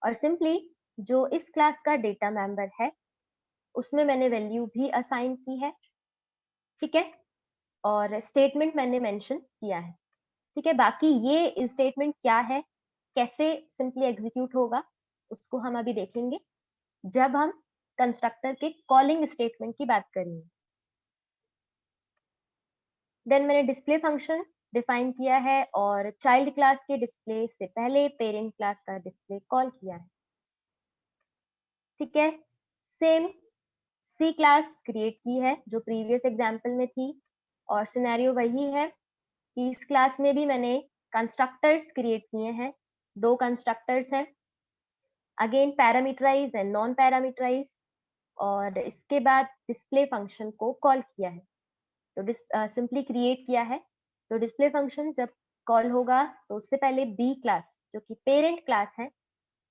और सिंपली जो इस क्लास का डेटा मेंबर है उसमें मैंने वैल्यू भी असाइन की है। ठीक है, और स्टेटमेंट मैंने मेंशन किया है। ठीक है, बाकी ये स्टेटमेंट क्या है, कैसे सिंपली एग्जीक्यूट होगा, उसको हम अभी देखेंगे जब हम कंस्ट्रक्टर के कॉलिंग स्टेटमेंट की बात करेंगे। देन मैंने डिस्प्ले फंक्शन डिफाइन किया है और चाइल्ड क्लास के डिस्प्ले से पहले पेरेंट क्लास का डिस्प्ले कॉल किया है। ठीक है, सेम सी क्लास क्रिएट की है जो प्रीवियस एग्जाम्पल में थी, और सिनेरियो वही है कि इस क्लास में भी मैंने कंस्ट्रक्टर्स क्रिएट किए हैं, दो कंस्ट्रक्टर्स हैं, again parameterize and non parameterize, और इसके बाद डिस्प्ले फंक्शन को कॉल किया है, तो सिंपली क्रिएट किया है। तो डिस्प्ले फंक्शन जब कॉल होगा तो उससे पहले बी क्लास जो कि पेरेंट क्लास है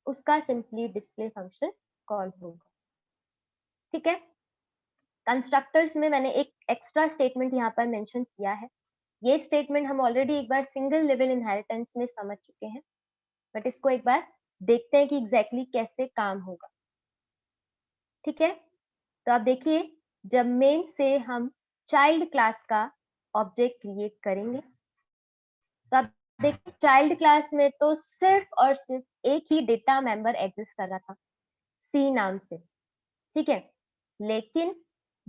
उसका सिंपली डिस्प्ले फंक्शन कॉल होगा। ठीक है, कंस्ट्रक्टर्स में मैंने एक एक्स्ट्रा स्टेटमेंट यहाँ पर मेंशन किया है। ये स्टेटमेंट हम ऑलरेडी एक बार सिंगल लेवल इनहेरिटेंस में समझ चुके हैं, बट इसको एक बार देखते हैं कि एग्जैक्टली कैसे काम होगा। ठीक है, तो आप देखिए, जब मेन से हम चाइल्ड क्लास का ऑब्जेक्ट क्रिएट करेंगे, तो आप देखिए चाइल्ड क्लास में तो सिर्फ और सिर्फ एक ही डेटा मेंबर एग्जिस्ट कर रहा था, सी नाम से। ठीक है, लेकिन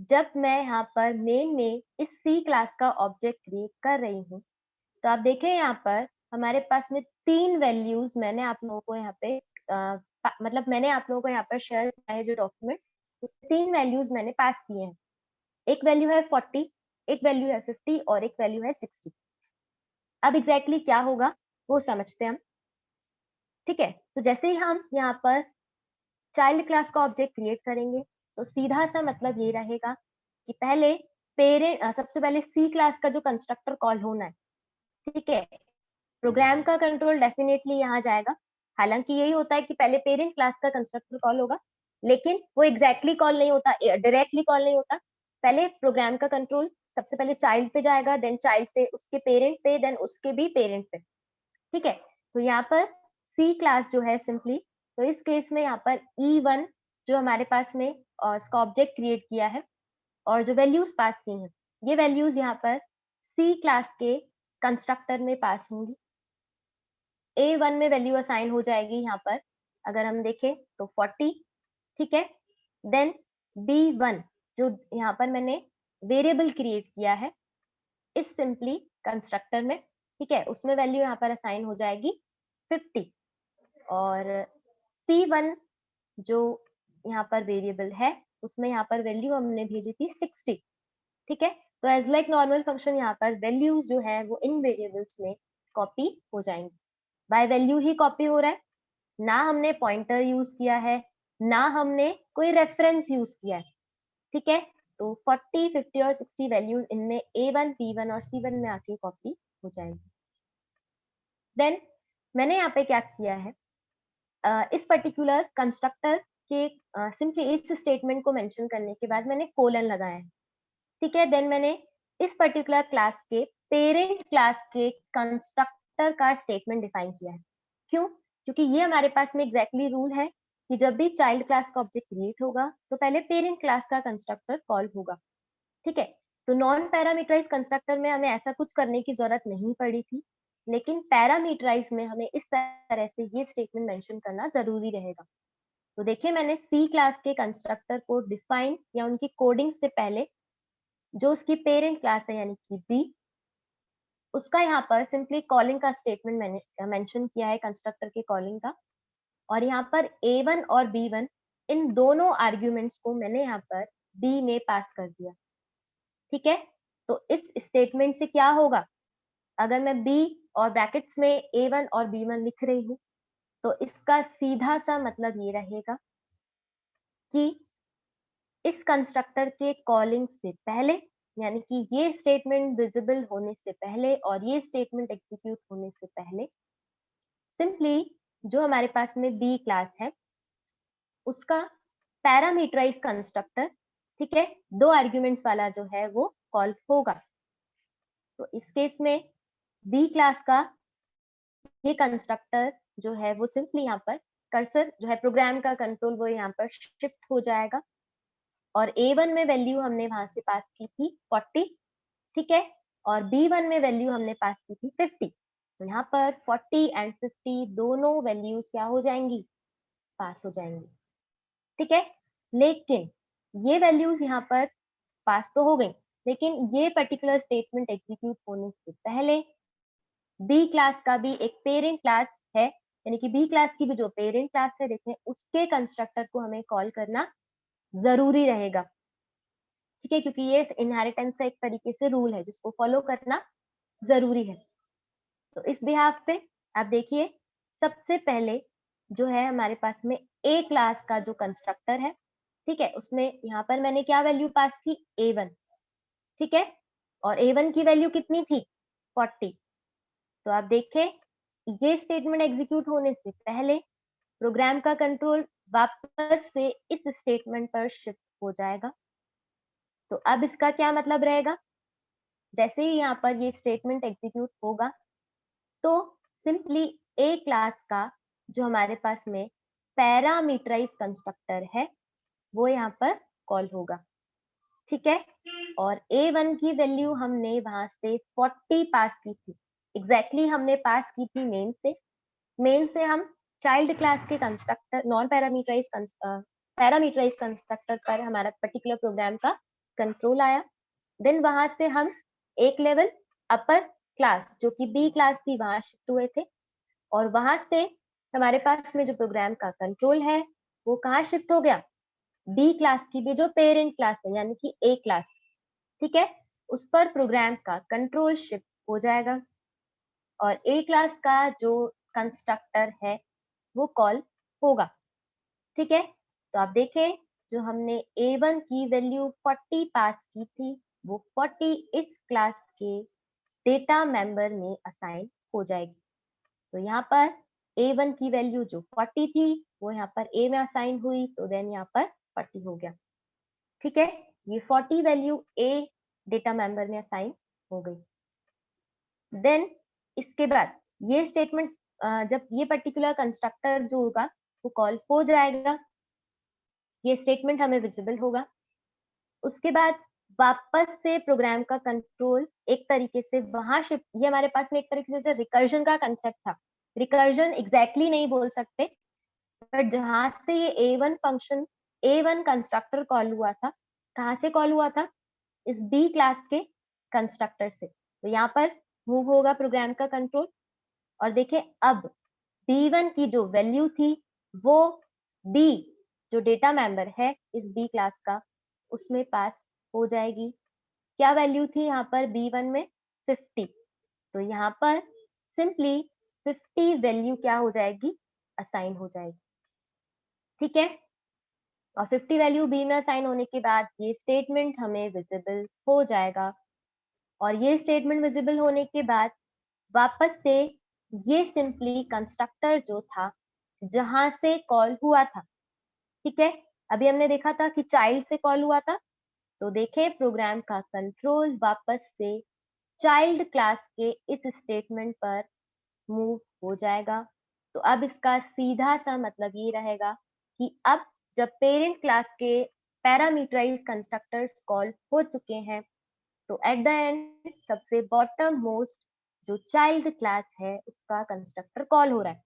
जब मैं यहाँ पर मेन में इस सी क्लास का ऑब्जेक्ट क्रिएट कर रही हूँ, तो आप देखें यहाँ पर हमारे पास में 3 वैल्यूज मैंने आप लोगों को यहाँ पे मतलब मैंने आप लोगों को यहाँ पर शेयर किया है जो डॉक्यूमेंट, उसमें 3 वैल्यूज मैंने पास किए हैं। एक वैल्यू है 40, एक वैल्यू है 50 और एक वैल्यू है 60। अब एग्जैक्टली क्या होगा वो समझते हैं हम। ठीक है, तो जैसे ही हम यहाँ पर चाइल्ड क्लास का ऑब्जेक्ट क्रिएट करेंगे, तो सीधा सा मतलब ये रहेगा कि पहले सबसे पहले सी क्लास का जो कंस्ट्रक्टर कॉल होना है। ठीक है, प्रोग्राम का कंट्रोल डेफिनेटली यहाँ जाएगा। हालांकि यही होता है कि पहले पेरेंट क्लास का कंस्ट्रक्टर कॉल होगा, लेकिन वो एग्जैक्टली कॉल नहीं होता, डायरेक्टली कॉल नहीं होता। पहले प्रोग्राम का कंट्रोल सबसे पहले चाइल्ड पे जाएगा, देन चाइल्ड से उसके पेरेंट पे, देन उसके भी पेरेंट पे। ठीक है, तो यहाँ पर सी क्लास जो है सिंपली, तो इस केस में यहाँ पर E1 जो हमारे पास में इसका ऑब्जेक्ट क्रिएट किया है और जो वैल्यूज पास की हैं, ये वैल्यूज यहाँ पर सी क्लास के कंस्ट्रक्टर में पास होंगी। A1 में वैल्यू असाइन हो जाएगी यहाँ पर, अगर हम देखें तो 40। ठीक है, देन B1 जो यहाँ पर मैंने वेरिएबल क्रिएट किया है इस सिंपली कंस्ट्रक्टर में, ठीक है, उसमें वैल्यू यहाँ पर असाइन हो जाएगी 50 और C1 जो यहाँ पर वेरिएबल है उसमें यहाँ पर वैल्यू हमने भेजी थी 60। ठीक है, तो एज लाइक नॉर्मल फंक्शन यहाँ पर वैल्यूज जो है वो इन वेरिएबल्स में कॉपी हो जाएंगी। बाय वैल्यू ही कॉपी हो रहा है, ना हमने पॉइंटर यूज किया है, ना हमने कोई रेफरेंस यूज किया है। ठीक है, तो 40, 50 और 60 वैल्यूज इनमें A1, B1 और C1 में आके कॉपी हो जाएंगी। देन मैंने यहाँ पे क्या किया है, इस पर्टिकुलर कंस्ट्रक्टर के सिंपली इस स्टेटमेंट को मेंशन करने के बाद मैंने कोलन लगाया है। ठीक है, देन मैंने इस पर्टिकुलर क्लास के पेरेंट क्लास के कंस्ट्रक्टर का स्टेटमेंट डिफाइन किया है। क्यों? क्योंकि ये हमारे पास में एग्जैक्टली रूल है कि जब भी चाइल्ड क्लास का ऑब्जेक्ट क्रिएट होगा तो पहले पेरेंट क्लास का कंस्ट्रक्टर कॉल होगा। ठीक है, तो नॉन पैरामीटराइज कंस्ट्रक्टर में हमें ऐसा कुछ करने की जरूरत नहीं पड़ी थी, लेकिन पैरामीटराइज में हमें इस तरह से ये स्टेटमेंट मेंशन करना जरूरी रहेगा। तो देखिए मैंने सी क्लास के कंस्ट्रक्टर को डिफाइन या उनकी कोडिंग से पहले जो उसकी पेरेंट क्लास है यानी कि बी, उसका यहाँ पर सिंपली कॉलिंग का स्टेटमेंट मैंने मेंशन किया है कंस्ट्रक्टर के कॉलिंग का, और यहाँ पर A1 और B1 इन दोनों आर्ग्यूमेंट्स को मैंने यहाँ पर B में पास कर दिया। ठीक है, तो इस स्टेटमेंट से क्या होगा, अगर मैं B और ब्रैकेट्स में A1 और B1 लिख रही हूँ, तो इसका सीधा सा मतलब ये रहेगा कि इस कंस्ट्रक्टर के कॉलिंग से पहले, यानी कि ये स्टेटमेंट विजिबल होने से पहले और ये स्टेटमेंट एग्जीक्यूट होने से पहले, सिंपली जो हमारे पास में बी क्लास है उसका पैरामीटराइज कंस्ट्रक्टर, ठीक है, 2 आर्ग्यूमेंट्स वाला जो है वो कॉल होगा। तो इस केस में बी क्लास का ये कंस्ट्रक्टर जो है वो सिंपली यहाँ पर कर्सर जो है प्रोग्राम का कंट्रोल वो यहाँ पर शिफ्ट हो जाएगा, और A1 में वैल्यू हमने वहां से पास की थी 40। ठीक है, और B1 में वैल्यू हमने पास की थी 50। तो यहाँ पर 40 एंड 50 दोनों वैल्यूज क्या हो जाएंगी, पास हो जाएंगी। ठीक है, लेकिन ये वैल्यूज यहाँ पर पास तो हो गई, लेकिन ये पर्टिकुलर स्टेटमेंट एग्जीक्यूट होने से पहले बी क्लास का भी एक पेरेंट क्लास है, यानी कि बी क्लास की भी जो पेरेंट क्लास है देखें उसके कंस्ट्रक्टर को हमें कॉल करना जरूरी रहेगा। ठीक है, क्योंकि ये इनहेरिटेंस का एक तरीके से रूल है जिसको फॉलो करना जरूरी है। तो इस बिहाफ पे आप देखिए सबसे पहले जो है हमारे पास में ए क्लास का जो कंस्ट्रक्टर है, ठीक है, उसमें यहाँ पर मैंने क्या वैल्यू पास की, A1। ठीक है, और A1 की वैल्यू कितनी थी, 40। तो आप देखें ये स्टेटमेंट एग्जीक्यूट होने से पहले प्रोग्राम का कंट्रोल वापस से इस स्टेटमेंट पर शिफ्ट हो जाएगा। तो अब इसका क्या मतलब रहेगा, जैसे ही यहाँ पर ये स्टेटमेंट एग्जीक्यूट होगा तो सिंपली ए क्लास का जो हमारे पास में पैरामीटराइज कंस्ट्रक्टर है वो यहाँ पर कॉल होगा, ठीक है। और A1 की वैल्यू हमने वहां से 40 पास की थी, एग्जैक्टली हमने पास की थी मेन से हम चाइल्ड क्लास के कंस्ट्रक्टर नॉन पैरामीटराइज कंस्ट्रक्टर पर हमारा पर्टिकुलर प्रोग्राम का कंट्रोल आया। देन वहां से हम एक लेवल अपर क्लास जो कि बी क्लास थी वहां शिफ्ट हुए थे, और वहां से हमारे पास में जो प्रोग्राम का कंट्रोल है वो कहाँ शिफ्ट हो गया, बी क्लास की भी जो पेरेंट क्लास है यानी कि ए क्लास, ठीक है, उस पर प्रोग्राम का कंट्रोल शिफ्ट हो जाएगा और ए क्लास का जो कंस्ट्रक्टर है वो कॉल होगा, ठीक है। तो आप देखें जो हमने A1 की वैल्यू 40 पास की थी वो 40 इस क्लास के डेटा मेंबर में असाइन हो जाएगी। तो यहाँ पर A1 की वैल्यू जो 40 थी वो यहाँ पर A में असाइन हुई, तो देन यहाँ पर 40 हो गया, ठीक है। ये 40 वैल्यू A डेटा मेंबर में असाइन हो गई। देन इसके बाद ये स्टेटमेंट जब ये पर्टिकुलर कंस्ट्रक्टर जो होगा वो कॉल हो जाएगा, ये स्टेटमेंट हमें विजिबल होगा। उसके बाद वापस से प्रोग्राम का कंट्रोल एक तरीके से वहां शिफ्ट, ये हमारे पास में एक तरीके से रिकर्जन का कंसेप्ट था। रिकर्जन एग्जैक्टली नहीं बोल सकते, बट जहां से ये A1 function A1 constructor call हुआ था, कहाँ से कॉल हुआ था, इस बी क्लास के कंस्ट्रक्टर से। तो यहाँ पर मूव होगा प्रोग्राम का कंट्रोल और देखिए अब B1 की जो वैल्यू थी वो B जो डेटा मेंबर है इस बी क्लास का उसमें पास हो जाएगी। क्या वैल्यू थी यहाँ पर B1 में 50, तो यहाँ पर सिंपली 50 वैल्यू क्या हो जाएगी, असाइन हो जाएगी, ठीक है। और 50 वैल्यू बी में असाइन होने के बाद ये स्टेटमेंट हमें विजिबल हो जाएगा और ये स्टेटमेंट विजिबल होने के बाद वापस से ये सिंपली कंस्ट्रक्टर जो था जहां से कॉल हुआ था, ठीक है, अभी हमने देखा था कि चाइल्ड से कॉल हुआ था, तो देखें प्रोग्राम का कंट्रोल वापस से चाइल्ड क्लास के इस स्टेटमेंट पर मूव हो जाएगा। तो अब इसका सीधा सा मतलब ये रहेगा कि अब जब पेरेंट क्लास के पैरामीटराइज कंस्ट्रक्टर्स कॉल हो चुके हैं तो एट द एंड सबसे बॉटम मोस्ट जो चाइल्ड क्लास है उसका कंस्ट्रक्टर कॉल हो रहा है,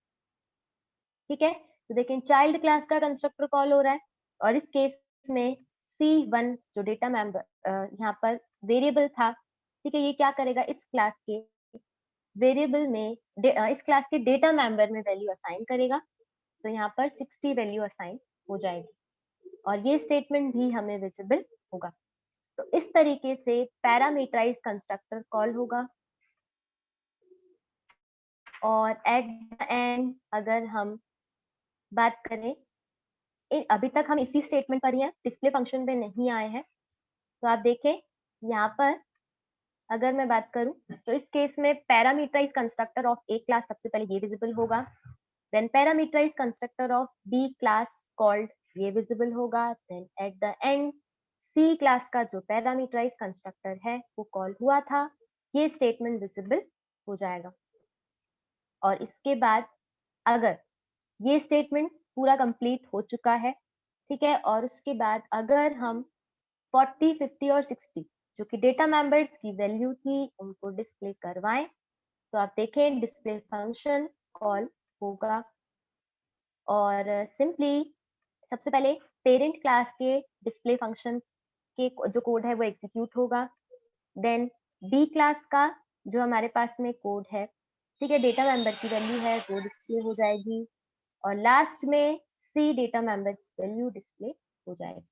ठीक है। तो देखें चाइल्ड क्लास का कंस्ट्रक्टर कॉल हो रहा है और इस केस में C1 जो डेटा मेंबर यहाँ पर वेरिएबल था, ठीक है, ये क्या करेगा इस क्लास के वेरिएबल में इस क्लास के डेटा मेंबर में वैल्यू असाइन करेगा, तो यहाँ पर 60 वैल्यू असाइन हो जाएगी और ये स्टेटमेंट भी हमें विजिबल होगा। तो इस तरीके से पैरामीटराइज कंस्ट्रक्टर कॉल होगा और एट द एंड अगर हम बात करें अभी तक हम इसी स्टेटमेंट पर ही हैं, डिस्प्ले फंक्शन पे नहीं आए हैं। तो आप देखें यहाँ पर अगर मैं बात करूं तो इस केस में parameterize constructor of A class सबसे पहले ये विजिबल होगा, then parameterize constructor of B class called ये विजिबल होगा, then at the end C class का जो पैरामीटराइज कंस्ट्रक्टर है वो कॉल हुआ था, ये स्टेटमेंट विजिबल हो जाएगा। और इसके बाद अगर ये स्टेटमेंट पूरा कंप्लीट हो चुका है, ठीक है, और उसके बाद अगर हम 40, 50 और 60 जो कि डेटा मेंबर्स की वैल्यू थी उनको डिस्प्ले करवाएं, तो आप देखें डिस्प्ले फंक्शन कॉल होगा और सिंपली सबसे पहले पेरेंट क्लास के डिस्प्ले फंक्शन के जो कोड है वो एग्जीक्यूट होगा, देन बी क्लास का जो हमारे पास में कोड है, ठीक है, डेटा मेंबर की वैल्यू है वो डिस्प्ले हो जाएगी और लास्ट में सी डेटा मेंबर की वैल्यू डिस्प्ले हो जाएगी,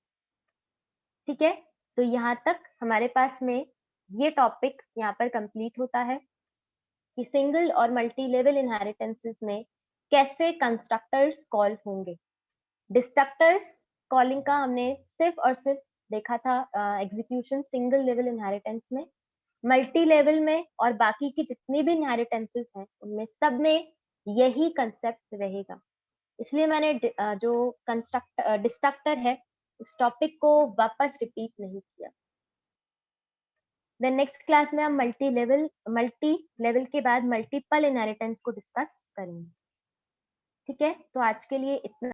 ठीक है। तो यहाँ तक हमारे पास में ये टॉपिक यहाँ पर कंप्लीट होता है कि सिंगल और मल्टी लेवल इनहेरिटेंसेस में कैसे कंस्ट्रक्टर्स कॉल होंगे। डिस्ट्रक्टर्स कॉलिंग का हमने सिर्फ और सिर्फ देखा था एग्जीक्यूशन सिंगल लेवल इनहेरिटेंस में, मल्टी लेवल में और बाकी की जितनी भी इनहेरिटेंसेस हैं उनमें सब में यही कंसेप्ट रहेगा। इसलिए मैंने जो डिस्ट्रक्टर है उस टॉपिक को वापस रिपीट नहीं किया। देन नेक्स्ट क्लास में हम मल्टी लेवल के बाद मल्टीपल इनहेरिटेंस को डिस्कस करेंगे। ठीक है? तो आज के लिए इतना